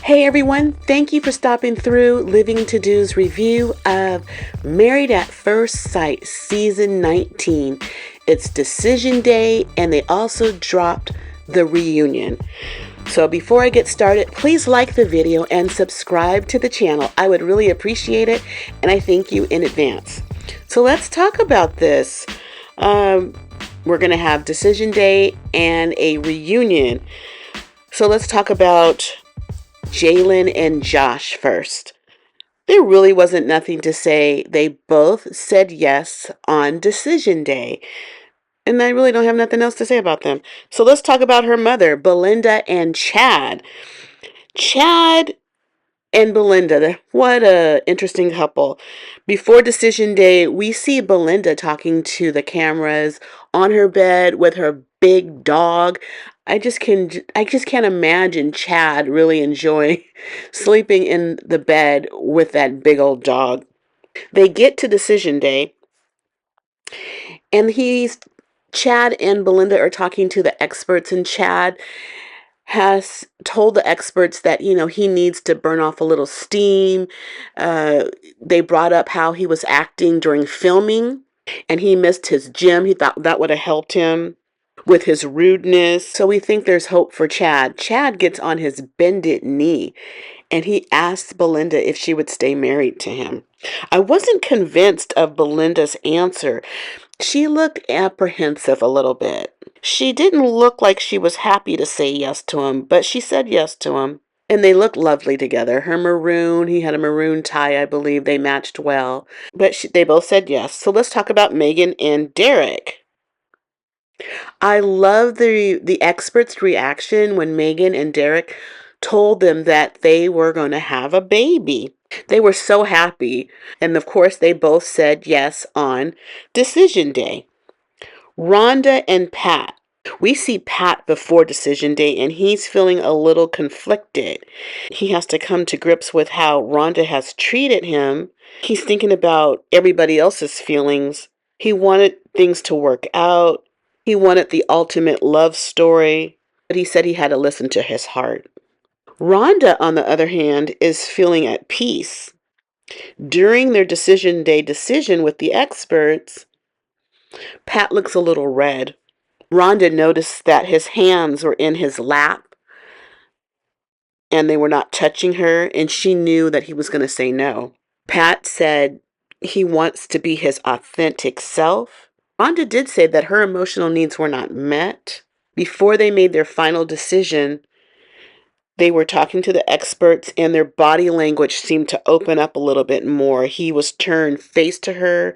Hey everyone, thank you for stopping through Living To Do's review of Married at First Sight Season 19. It's Decision Day and they also dropped the reunion. So before I get started, please like the video and subscribe to the channel. I would really appreciate it and I thank you in advance. So let's talk about this. We're going to have Decision Day and a reunion. So let's talk about Jalen and Josh first. There really wasn't nothing to say. They both said yes on Decision Day. And I really don't have nothing else to say about them. So let's talk about her mother, Belinda and Chad. Chad and Belinda, what a interesting couple. Before Decision Day, we see Belinda talking to the cameras on her bed with her big dog. I just can't imagine Chad really enjoying sleeping in the bed with that big old dog. They get to Decision Day and Chad and Belinda are talking to the experts, and Chad has told the experts that, he needs to burn off a little steam. They brought up how he was acting during filming and he missed his gym. He thought that would have helped him with his rudeness. So we think there's hope for Chad. Chad gets on his bended knee and he asks Belinda if she would stay married to him. I wasn't convinced of Belinda's answer. She looked apprehensive a little bit. She didn't look like she was happy to say yes to him, but she said yes to him. And they looked lovely together. He had a maroon tie, I believe. They matched well. But they both said yes. So let's talk about Megan and Derek. I love the experts' reaction when Megan and Derek told them that they were going to have a baby. They were so happy. And of course, they both said yes on Decision Day. Rhonda and Pat. We see Pat before Decision Day and he's feeling a little conflicted. He has to come to grips with how Rhonda has treated him. He's thinking about everybody else's feelings. He wanted things to work out. He wanted the ultimate love story, but he said he had to listen to his heart. Rhonda, on the other hand, is feeling at peace. During their Decision Day decision with the experts, Pat looks a little red. Rhonda noticed that his hands were in his lap and they were not touching her, and she knew that he was going to say no. Pat said he wants to be his authentic self. Rhonda did say that her emotional needs were not met. Before they made their final decision, they were talking to the experts and their body language seemed to open up a little bit more. He was turned face to her.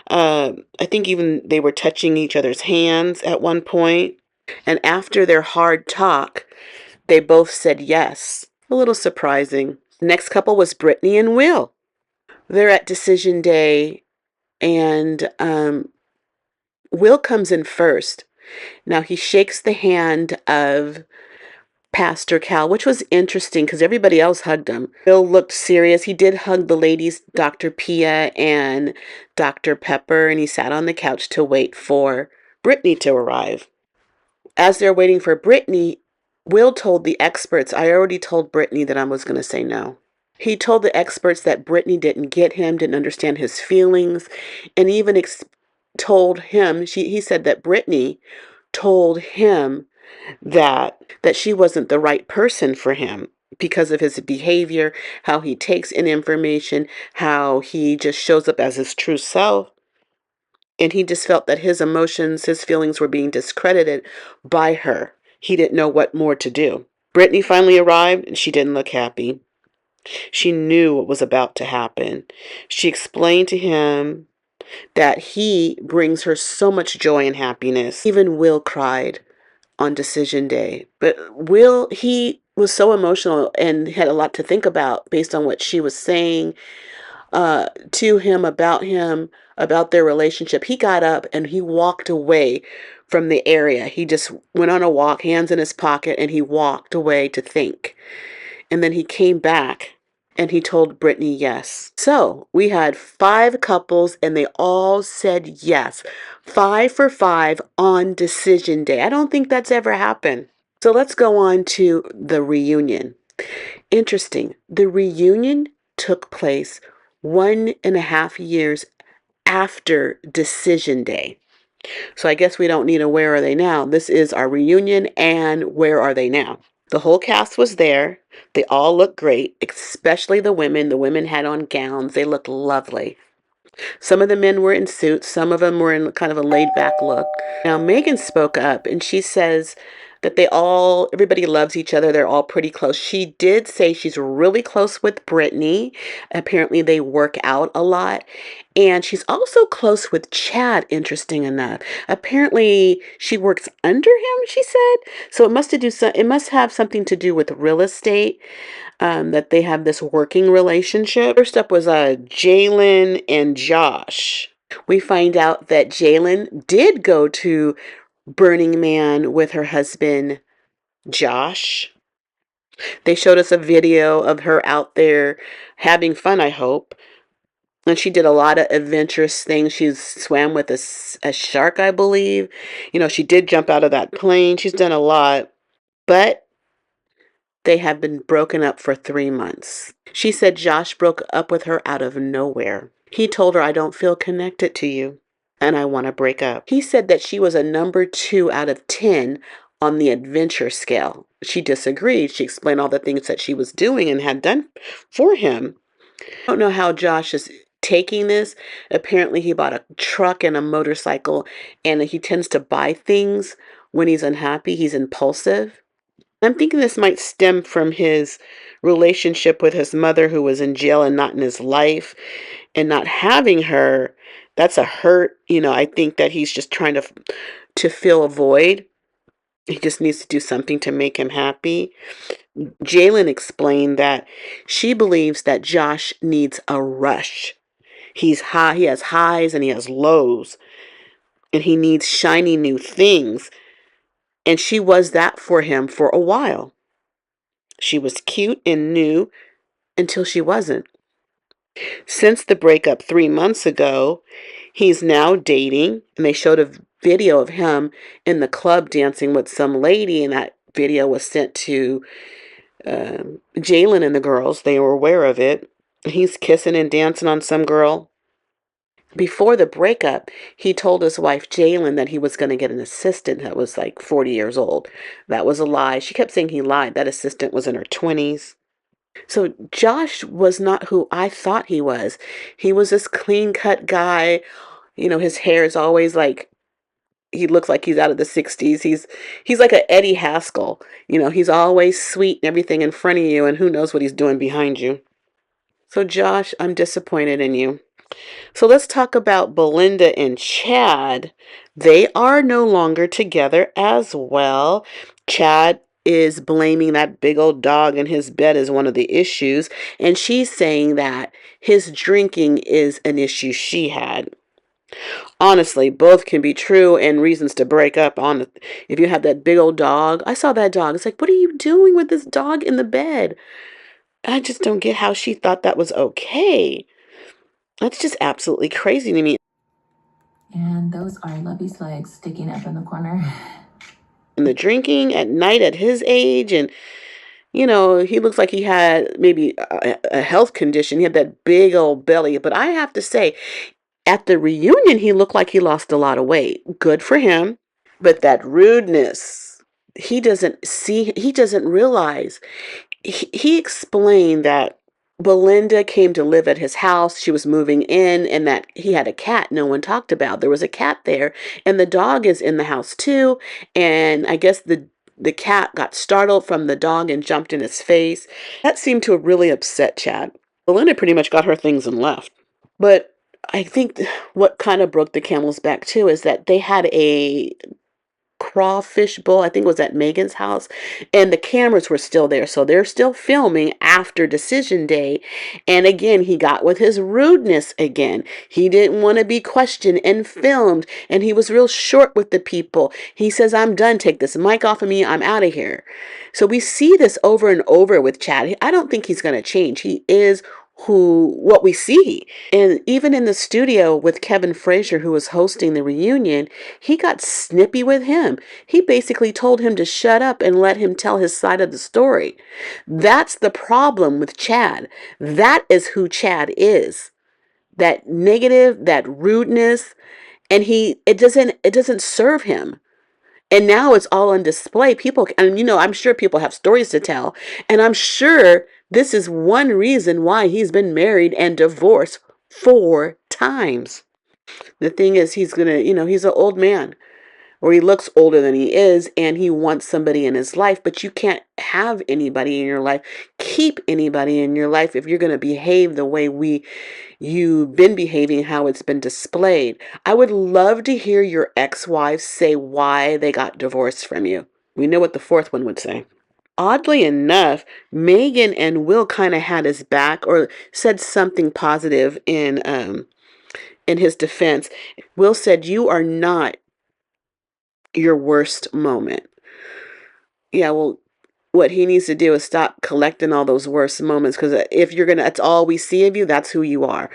I think even they were touching each other's hands at one point. And after their hard talk, they both said yes. A little surprising. Next couple was Brittany and Will. They're at Decision Day and Will comes in first. Now he shakes the hand of Pastor Cal, which was interesting because everybody else hugged him. Bill looked serious. He did hug the ladies, Dr. Pia and Dr. Pepper, and he sat on the couch to wait for Brittany to arrive. As they're waiting for Brittany, Will told the experts, I already told Brittany that I was going to say no. He told the experts that Brittany didn't get him, didn't understand his feelings, and even told him, he said that Brittany told him that she wasn't the right person for him because of his behavior, how he takes in information, how he just shows up as his true self. And he just felt that his emotions, his feelings were being discredited by her. He didn't know what more to do. Brittany finally arrived and she didn't look happy. She knew what was about to happen. She explained to him that he brings her so much joy and happiness. Even Will cried on Decision Day. But Will, he was so emotional and had a lot to think about based on what she was saying to him, about their relationship. He got up and he walked away from the area. He just went on a walk, hands in his pocket, and he walked away to think. And then he came back and he told Brittany yes. So we had 5 couples and they all said yes. 5 for 5 on Decision Day. I don't think that's ever happened. So let's go on to the reunion. Interesting. The reunion took place 1.5 years after Decision Day. So I guess we don't need a where are they now. This is our reunion and where are they now. The whole cast was there. They all looked great, especially the women. The women had on gowns. They looked lovely. Some of the men were in suits. Some of them were in kind of a laid back look. Now, Megan spoke up and she says that everybody loves each other. They're all pretty close. She did say she's really close with Brittany. Apparently, they work out a lot. And she's also close with Chad, interesting enough. Apparently, she works under him, she said. So it must have something to do with real estate, that they have this working relationship. First up was Jalen and Josh. We find out that Jalen did go to Burning Man with her husband, Josh. They showed us a video of her out there having fun, I hope. And she did a lot of adventurous things. She swam with a shark, I believe. She did jump out of that plane. She's done a lot. But they have been broken up for 3 months. She said Josh broke up with her out of nowhere. He told her, I don't feel connected to you and I want to break up. He said that she was a number 2 out of 10 on the adventure scale. She disagreed. She explained all the things that she was doing and had done for him. I don't know how Josh is taking this. Apparently, he bought a truck and a motorcycle, and he tends to buy things when he's unhappy. He's impulsive. I'm thinking this might stem from his relationship with his mother, who was in jail and not in his life, and not having her. That's a hurt. I think that he's just trying to fill a void. He just needs to do something to make him happy. Jalen explained that she believes that Josh needs a rush. He's high, he has highs and he has lows, and he needs shiny new things. And she was that for him for a while. She was cute and new until she wasn't. Since the breakup 3 months ago, he's now dating, and they showed a video of him in the club dancing with some lady, and that video was sent to Jalen and the girls. They were aware of it. He's kissing and dancing on some girl. Before the breakup, he told his wife Jalen that he was going to get an assistant that was like 40 years old. That was a lie. She kept saying he lied. That assistant was in her 20s. So Josh was not who I thought he was. He was this clean cut guy. His hair is always like, he looks like he's out of the 60s. He's like a Eddie Haskell. He's always sweet and everything in front of you, and who knows what he's doing behind you. So Josh, I'm disappointed in you. So let's talk about Belinda and Chad. They are no longer together as well. Chad is blaming that big old dog in his bed as one of the issues, and she's saying that his drinking is an issue she had. Honestly, both can be true and reasons to break up. If you have that big old dog, I saw that dog. It's like, what are you doing with this dog in the bed? I just don't get how she thought that was okay. That's just absolutely crazy to me. And those are Lovey's legs sticking up in the corner. And the drinking at night at his age, and he looks like he had maybe a health condition. He had that big old belly. But I have to say, at the reunion, he looked like he lost a lot of weight. Good for him. But that rudeness, he doesn't realize. He explained that Belinda came to live at his house. She was moving in, and that he had a cat no one talked about. There was a cat there, and the dog is in the house too. And I guess the cat got startled from the dog and jumped in his face. That seemed to have really upset Chad. Belinda pretty much got her things and left. But I think what kind of broke the camel's back too is that they had a crawfish bowl. I think it was at Megan's house, and the cameras were still there, so they're still filming after Decision Day. And again, he got with his rudeness again. He didn't want to be questioned and filmed, and he was real short with the people. He says, I'm done, take this mic off of me, I'm out of here. So we see this over and over with Chad. I don't think he's going to change. He is what we see. And even in the studio with Kevin Frazier, who was hosting the reunion, he got snippy with him. He basically told him to shut up and let him tell his side of the story. That's the problem with Chad. That is who Chad is. That negative, that rudeness, and it doesn't serve him. And now it's all on display. People, and I'm sure people have stories to tell. And I'm sure this is one reason why he's been married and divorced 4 times. The thing is, he's an old man, or he looks older than he is, and he wants somebody in his life, but you can't have anybody in your life, keep anybody in your life if you're going to behave the way you've been behaving, how it's been displayed. I would love to hear your ex-wives say why they got divorced from you. We know what the fourth one would say. Oddly enough, Megan and Will kind of had his back, or said something positive in his defense. Will said, "You are not your worst moment." Yeah, well, what he needs to do is stop collecting all those worst moments, because if that's all we see of you, that's who you are.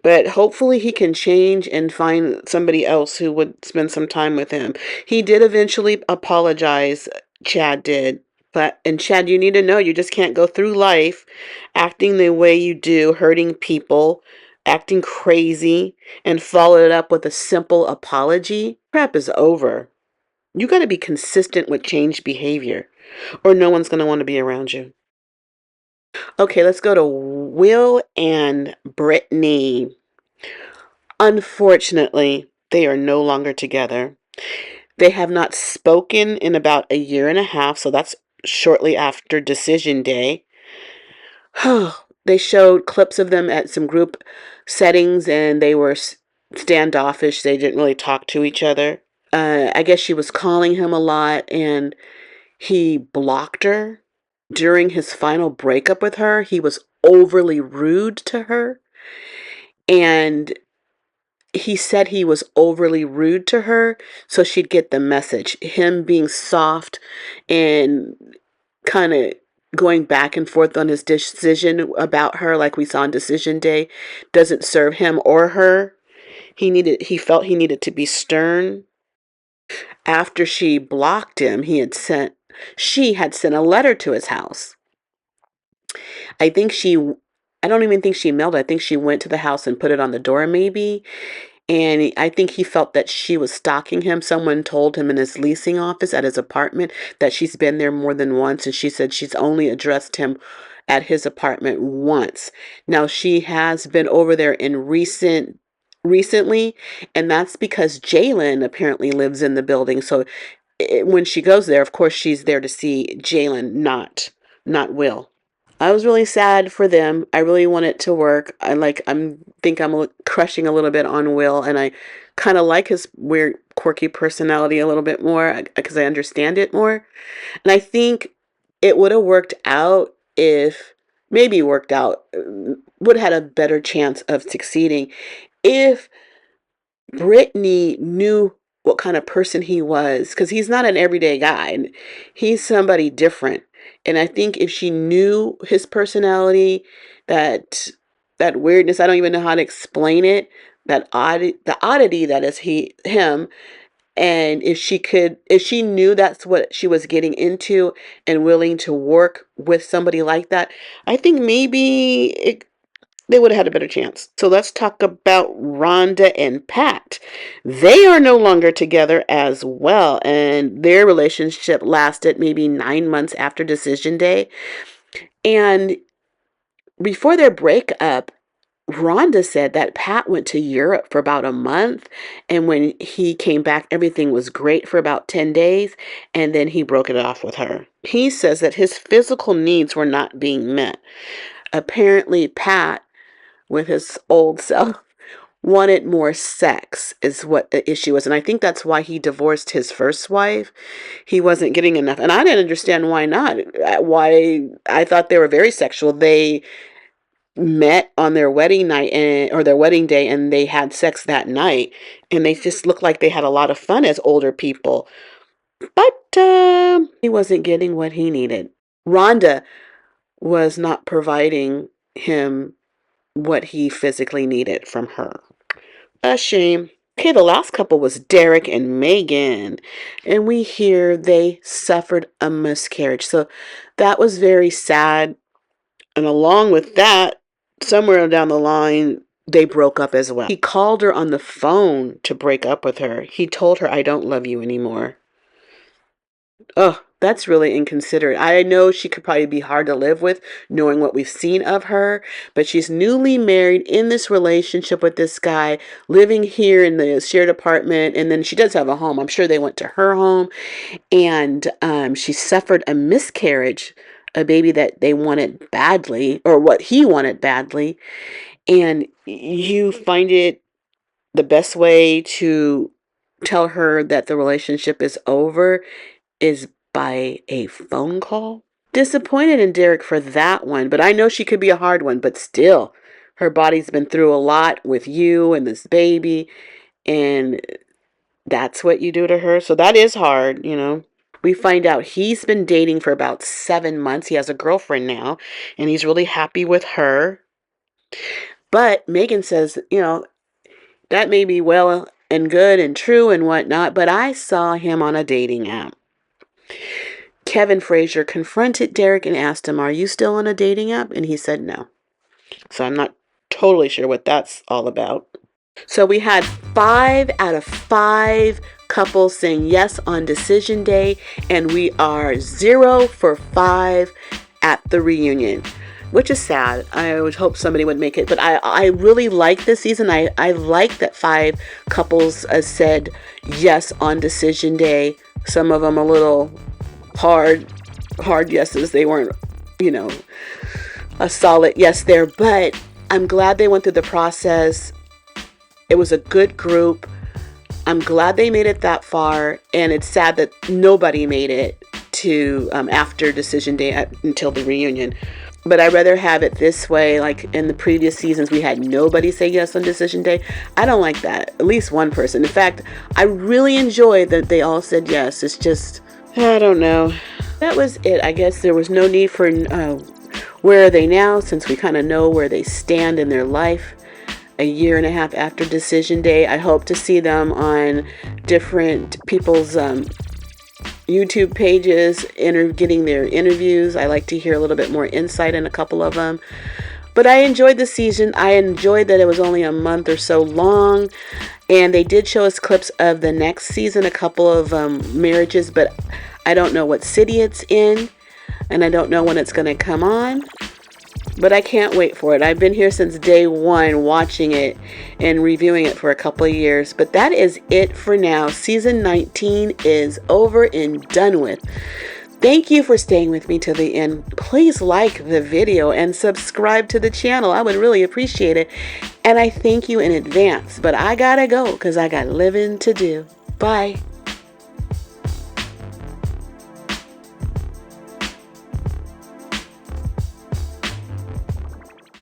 But hopefully he can change and find somebody else who would spend some time with him. He did eventually apologize, Chad did. And Chad, you need to know, you just can't go through life acting the way you do, hurting people, acting crazy, and follow it up with a simple apology. Crap is over. You got to be consistent with changed behavior, or no one's going to want to be around you. Okay, let's go to Will and Brittany. Unfortunately, they are no longer together. They have not spoken in about a year and a half, so that's shortly after Decision Day. They showed clips of them at some group settings, and they were standoffish. They didn't really talk to each other. I guess she was calling him a lot, and he blocked her. During his final breakup with her, he was overly rude to her. And he said he was overly rude to her so she'd get the message. Him being soft and kind of going back and forth on his decision about her, like we saw on Decision Day, doesn't serve him or her. He felt he needed to be stern. After she blocked him, she had sent a letter to his house. I think she, I don't even think she mailed it. I think she went to the house and put it on the door, maybe. And I think he felt that she was stalking him. Someone told him in his leasing office at his apartment that she's been there more than once. And she said she's only addressed him at his apartment once. Now, she has been over there recently, and that's because Jalen apparently lives in the building. So when she goes there, of course, she's there to see Jalen, not Will. I was really sad for them. I really want it to work. I'm crushing a little bit on Will, and I kind of like his weird, quirky personality a little bit more because I understand it more. And I think it would have worked out if maybe worked out would have had a better chance of succeeding if Brittany knew what kind of person he was, because he's not an everyday guy. And he's somebody different. And I think if she knew his personality, that that weirdness, I don't even know how to explain it, the oddity that is him, and if she knew that's what she was getting into and willing to work with somebody like that, I think maybe they would have had a better chance. So let's talk about Rhonda and Pat. They are no longer together as well, and their relationship lasted maybe 9 months after Decision Day. And before their breakup, Rhonda said that Pat went to Europe for about a month, and when he came back, everything was great for about 10 days, and then he broke it off with her. He says that his physical needs were not being met. Apparently, Pat, with his old self, wanted more sex, is what the issue was. And I think that's why he divorced his first wife. He wasn't getting enough. And I didn't understand why not. Why, I thought they were very sexual. They met on their wedding night or their wedding day, and they had sex that night. And they just looked like they had a lot of fun as older people. But he wasn't getting what he needed. Rhonda was not providing him what he physically needed from her. A shame. Okay, the last couple was Derek and Megan, and we hear they suffered a miscarriage. So that was very sad. And along with that, somewhere down the line, they broke up as well. He called her on the phone to break up with her. He told her, I don't love you anymore. Oh, that's really inconsiderate. I know she could probably be hard to live with, knowing what we've seen of her, but she's newly married in this relationship with this guy, living here in the shared apartment, and then she does have a home. I'm sure they went to her home, and she suffered a miscarriage, a baby that they wanted badly, or what he wanted badly, and you find it the best way to tell her that the relationship is over is by a phone call. Disappointed in Derek for that one, but I know she could be a hard one, but still, her body's been through a lot with you and this baby, and that's what you do to her. So that is hard, you know. We find out he's been dating for about 7 months. He has a girlfriend now, and he's really happy with her. But Megan says, you know, that may be well and good and true and whatnot, but I saw him on a dating app. Kevin Frazier confronted Derek and asked him, are you still on a dating app? And he said no. So I'm not totally sure what that's all about. So we had 5 out of 5 couples saying yes on decision day, and we are 0 for 5 at the reunion, which is sad. I would hope somebody would make it, but I really like this season. I like that 5 couples said yes on decision day. Some of them a little hard yeses. They weren't, you know, a solid yes there, but I'm glad they went through the process. It was a good group. I'm glad they made it that far, and it's sad that nobody made it to after decision day until the reunion. But I'd rather have it this way. Like in the previous seasons, we had nobody say yes on decision day. I don't like that. At least one person. In fact, I really enjoyed that they all said yes. It's just, I don't know. That was it. I guess there was no need for where are they now, since we kind of know where they stand in their life. A year and a half after decision day, I hope to see them on different people's YouTube pages, getting their interviews. I like to hear a little bit more insight in a couple of them. But I enjoyed the season. I enjoyed that it was only a month or so long. And they did show us clips of the next season, a couple of marriages, but I don't know what city it's in. And I don't know when it's going to come on. But I can't wait for it. I've been here since day one watching it and reviewing it for a couple of years. But that is it for now. Season 19 is over and done with. Thank you for staying with me to the end. Please like the video and subscribe to the channel. I would really appreciate it. And I thank you in advance. But I gotta go because I got living to do. Bye.